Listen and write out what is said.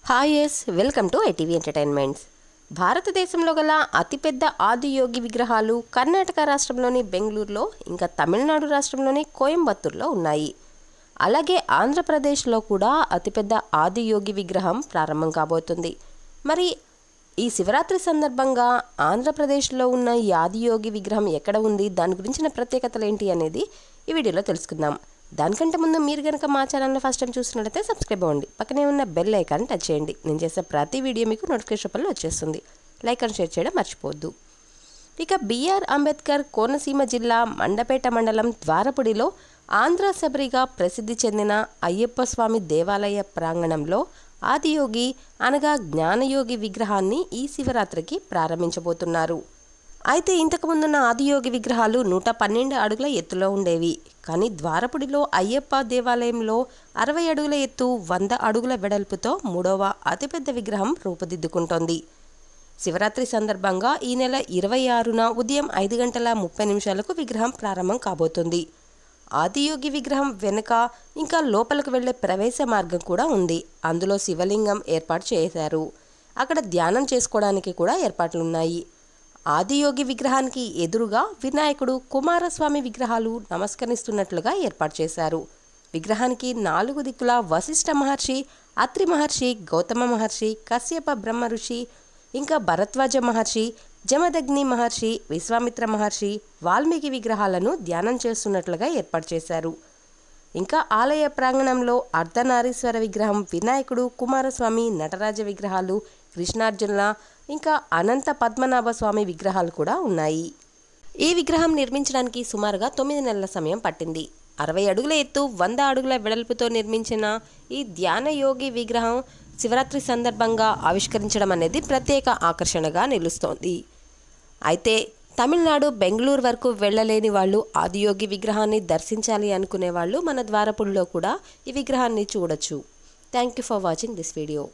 Hi yes welcome to ITV entertainments. భారతదేశంలో గల అతిపెద్ద ఆదియోగి విగ్రహాలు కర్ణాటక రాష్ట్రంలోని బెంగళూరులో, ఇంకా తమిళనాడు రాష్ట్రంలోని కోయంబత్తూరులో ఉన్నాయి. అలాగే ఆంధ్రప్రదేశ్లో కూడా అతిపెద్ద ఆదియోగి విగ్రహం ప్రారంభం కాబోతుంది. మరి ఈ శివరాత్రి సందర్భంగా ఆంధ్రప్రదేశ్లో ఉన్న ఈ ఆదియోగి విగ్రహం ఎక్కడ ఉంది, దాని గురించిన ప్రత్యేకతలు ఏంటి అనేది ఈ వీడియోలో తెలుసుకుందాం. దానికంటే ముందు మీరు కనుక మా ఛానల్ని ఫస్ట్ టైం చూస్తున్నట్లయితే సబ్స్క్రైబ్ అవ్వండి, పక్కనే ఉన్న బెల్ ఐకాన్ టచ్ చేయండి. నేను చేసే ప్రతి వీడియో మీకు నోటిఫికేషన్ రూపంలో వచ్చేస్తుంది. లైక్ అండ్ షేర్ చేయడం మర్చిపోవద్దు. ఇక బిఆర్ అంబేద్కర్ కోనసీమ జిల్లా మండపేట మండలం ద్వారపుడిలో ఆంధ్ర శబరిగా ప్రసిద్ధి చెందిన అయ్యప్ప స్వామి దేవాలయ ప్రాంగణంలో ఆదియోగి అనగా జ్ఞానయోగి విగ్రహాన్ని ఈ శివరాత్రికి ప్రారంభించబోతున్నారు. అయితే ఇంతకుముందున్న ఆదియోగి విగ్రహాలు 112 అడుగుల ఎత్తులో ఉండేవి. కానీ ద్వారపుడిలో అయ్యప్ప దేవాలయంలో 60 అడుగుల ఎత్తు, 100 అడుగుల వెడల్పుతో 3వ అతిపెద్ద విగ్రహం రూపుదిద్దుకుంటోంది. శివరాత్రి సందర్భంగా ఈ నెల 26న ఉదయం 5:30 విగ్రహం ప్రారంభం కాబోతుంది. ఆదియోగి విగ్రహం వెనుక ఇంకా లోపలికి వెళ్లే ప్రవేశ మార్గం కూడా ఉంది. అందులో శివలింగం ఏర్పాటు చేశారు. అక్కడ ధ్యానం చేసుకోవడానికి కూడా ఏర్పాట్లున్నాయి. ఆదియోగి విగ్రహానికి ఎదురుగా వినాయకుడు, కుమారస్వామి విగ్రహాలు నమస్కరిస్తున్నట్లుగా ఏర్పాటు చేశారు. విగ్రహానికి 4 దిక్కుల వశిష్ఠ మహర్షి, అత్రి మహర్షి, గౌతమ మహర్షి, కశ్యప బ్రహ్మ ఋషి, ఇంకా భరద్వాజ మహర్షి, జమదగ్ని మహర్షి, విశ్వామిత్ర మహర్షి, వాల్మీకి విగ్రహాలను ధ్యానం చేస్తున్నట్లుగా ఏర్పాటు చేశారు. ఇంకా ఆలయ ప్రాంగణంలో అర్ధనారీశ్వర విగ్రహం, వినాయకుడు, కుమారస్వామి, నటరాజ విగ్రహాలు, కృష్ణార్జునుల, ఇంకా అనంత పద్మనాభ స్వామి విగ్రహాలు కూడా ఉన్నాయి. ఈ విగ్రహం నిర్మించడానికి సుమారుగా 9 నెలల సమయం పట్టింది. 60 అడుగుల ఎత్తు, 100 అడుగుల వెడల్పుతో నిర్మించిన ఈ ధ్యానయోగి విగ్రహం శివరాత్రి సందర్భంగా ఆవిష్కరించడం అనేది ప్రత్యేక ఆకర్షణగా నిలుస్తోంది. అయితే తమిళనాడు, బెంగళూరు వరకు వెళ్ళలేని వాళ్ళు, ఆదియోగి విగ్రహాన్ని దర్శించాలి అనుకునే వాళ్ళు మన ద్వారపుడిలో కూడా ఈ విగ్రహాన్ని చూడొచ్చు. Thank you for watching this video.